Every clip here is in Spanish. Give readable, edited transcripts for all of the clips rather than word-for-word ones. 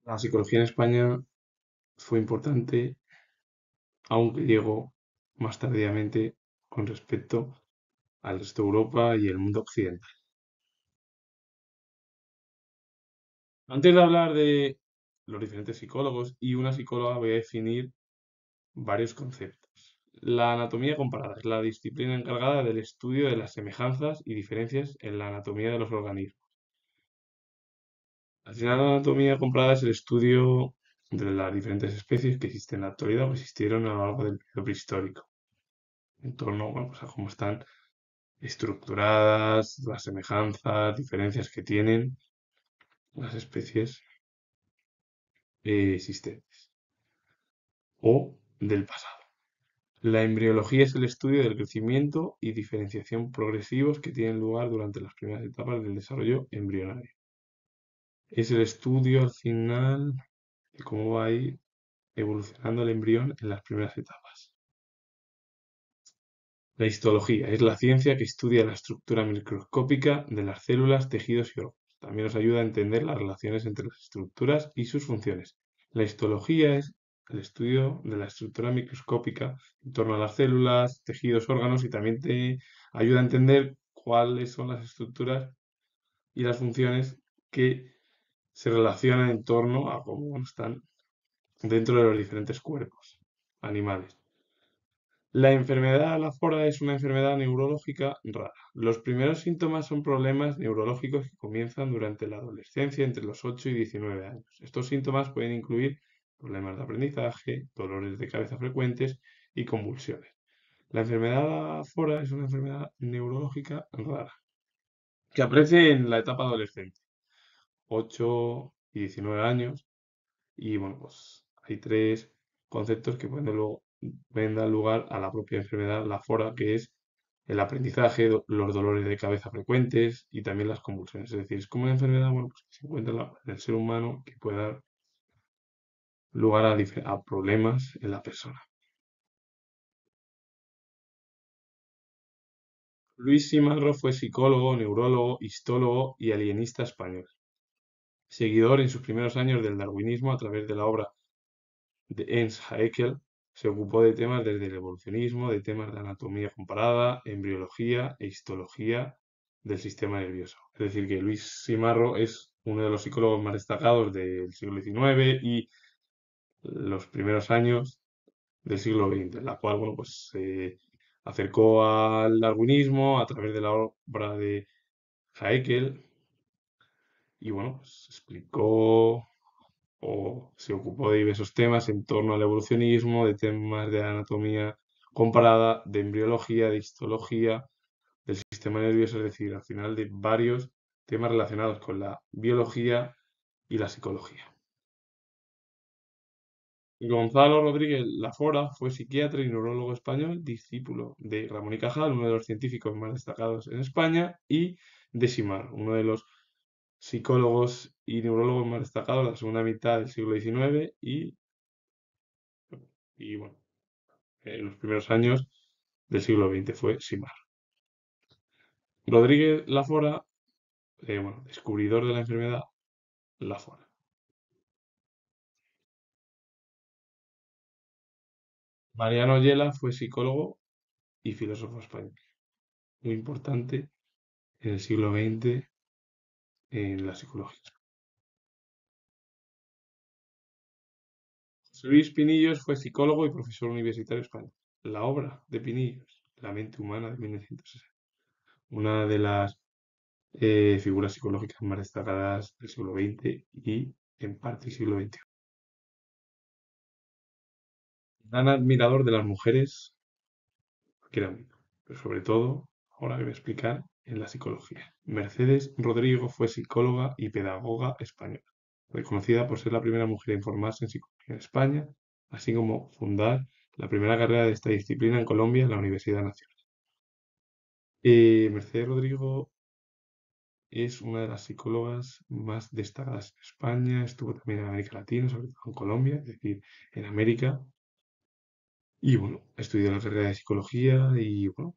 La psicología en España fue importante, aunque llegó más tardíamente con respecto al resto de Europa y el mundo occidental. Antes de hablar de los diferentes psicólogos y una psicóloga, voy a definir varios conceptos. La anatomía comparada es la disciplina encargada del estudio de las semejanzas y diferencias en la anatomía de los organismos. Al final, la anatomía comparada es el estudio de las diferentes especies que existen en la actualidad o existieron a lo largo del periodo prehistórico, en torno, bueno, pues a cómo están estructuradas, las semejanzas, diferencias que tienen las especies existentes o del pasado. La embriología es el estudio del crecimiento y diferenciación progresivos que tienen lugar durante las primeras etapas del desarrollo embrionario. Es el estudio al final de cómo va a ir evolucionando el embrión en las primeras etapas. La histología es la ciencia que estudia la estructura microscópica de las células, tejidos y órganos. También nos ayuda a entender las relaciones entre las estructuras y sus funciones. La histología es el estudio de la estructura microscópica en torno a las células, tejidos, órganos y también te ayuda a entender cuáles son las estructuras y las funciones que se relacionan en torno a cómo están dentro de los diferentes cuerpos animales. La enfermedad láfora es una enfermedad neurológica rara. Los primeros síntomas son problemas neurológicos que comienzan durante la adolescencia entre los 8 y 19 años. Estos síntomas pueden incluir problemas de aprendizaje, dolores de cabeza frecuentes y convulsiones. La enfermedad láfora es una enfermedad neurológica rara que aparece en la etapa adolescente, 8 y 19 años, y bueno, pues hay tres conceptos que pueden dar lugar a la propia enfermedad, la fora, que es el aprendizaje, los dolores de cabeza frecuentes y también las convulsiones. Es decir, es como una enfermedad, bueno, pues que se encuentra en el ser humano que puede dar lugar a problemas en la persona. Luis Simarro fue psicólogo, neurólogo, histólogo y alienista español. Seguidor en sus primeros años del darwinismo a través de la obra de Ernst Haeckel, se ocupó de temas desde el evolucionismo, de temas de anatomía comparada, embriología e histología del sistema nervioso. Es decir, que Luis Simarro es uno de los psicólogos más destacados del siglo XIX y los primeros años del siglo XX, en la cual, bueno, pues se acercó al darwinismo a través de la obra de Haeckel y, bueno, pues explicó o se ocupó de diversos temas en torno al evolucionismo, de temas de anatomía comparada, de embriología, de histología, del sistema nervioso, es decir, al final de varios temas relacionados con la biología y la psicología. Gonzalo Rodríguez Lafora fue psiquiatra y neurólogo español, discípulo de Ramón y Cajal, uno de los científicos más destacados en España, y de Simar, uno de los psicólogos y neurólogos más destacados de la segunda mitad del siglo XIX y bueno, en los primeros años del siglo XX fue Simar. Rodríguez Lafora, bueno, descubridor de la enfermedad Lafora. Mariano Yela fue psicólogo y filósofo español, muy importante en el siglo XX en la psicología. José Luis Pinillos fue psicólogo y profesor universitario español. La obra de Pinillos, La mente humana de 1960, una de las figuras psicológicas más destacadas del siglo XX y en parte del siglo XXI. Gran admirador de las mujeres, cualquier ámbito, pero sobre todo, ahora que voy a explicar, en la psicología. Mercedes Rodrigo fue psicóloga y pedagoga española, reconocida por ser la primera mujer en formarse en psicología en España, así como fundar la primera carrera de esta disciplina en Colombia en la Universidad Nacional. Mercedes Rodrigo es una de las psicólogas más destacadas en España, estuvo también en América Latina, sobre todo en Colombia, es decir, en América. Y bueno, estudió la carrera de psicología y bueno,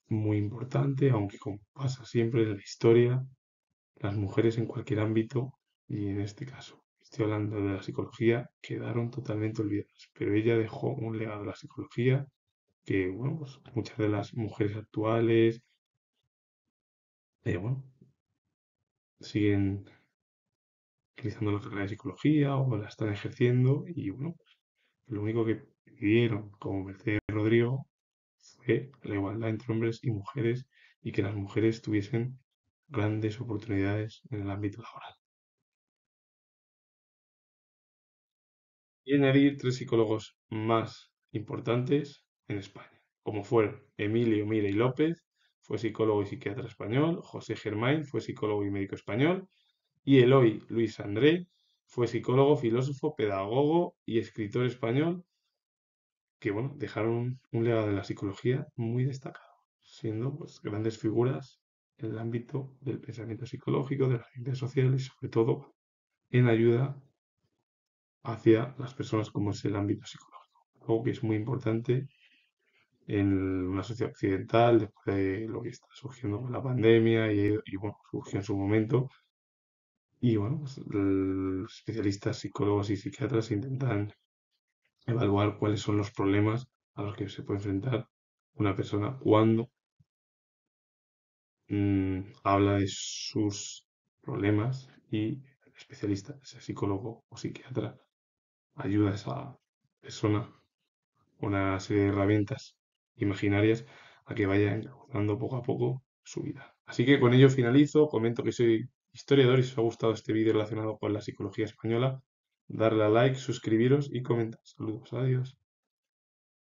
muy importante, aunque como pasa siempre en la historia, las mujeres en cualquier ámbito, y en este caso estoy hablando de la psicología, quedaron totalmente olvidadas. Pero ella dejó un legado de la psicología que, bueno, pues muchas de las mujeres actuales, bueno, siguen utilizando la carrera de psicología o la están ejerciendo y, bueno, lo único que pidieron como Mercedes Rodrigo fue la igualdad entre hombres y mujeres y que las mujeres tuviesen grandes oportunidades en el ámbito laboral. Y añadir tres psicólogos más importantes en España, como fueron Emilio Mira y López, fue psicólogo y psiquiatra español; José Germain fue psicólogo y médico español; y Eloy Luis André fue psicólogo, filósofo, pedagogo y escritor español que, bueno, dejaron un legado de la psicología muy destacado, siendo pues grandes figuras en el ámbito del pensamiento psicológico, de las ciencias sociales y sobre todo en ayuda hacia las personas como es el ámbito psicológico. Algo que es muy importante en una sociedad occidental después de lo que está surgiendo con la pandemia y bueno, surgió en su momento. Y bueno, pues, los especialistas psicólogos y psiquiatras intentan evaluar cuáles son los problemas a los que se puede enfrentar una persona cuando habla de sus problemas y el especialista, ese psicólogo o psiquiatra, ayuda a esa persona con una serie de herramientas imaginarias a que vaya encauzando poco a poco su vida. Así que con ello finalizo, comento que soy historiador y si os ha gustado este vídeo relacionado con la psicología española, darle a like, suscribiros y comentar. Saludos, adiós.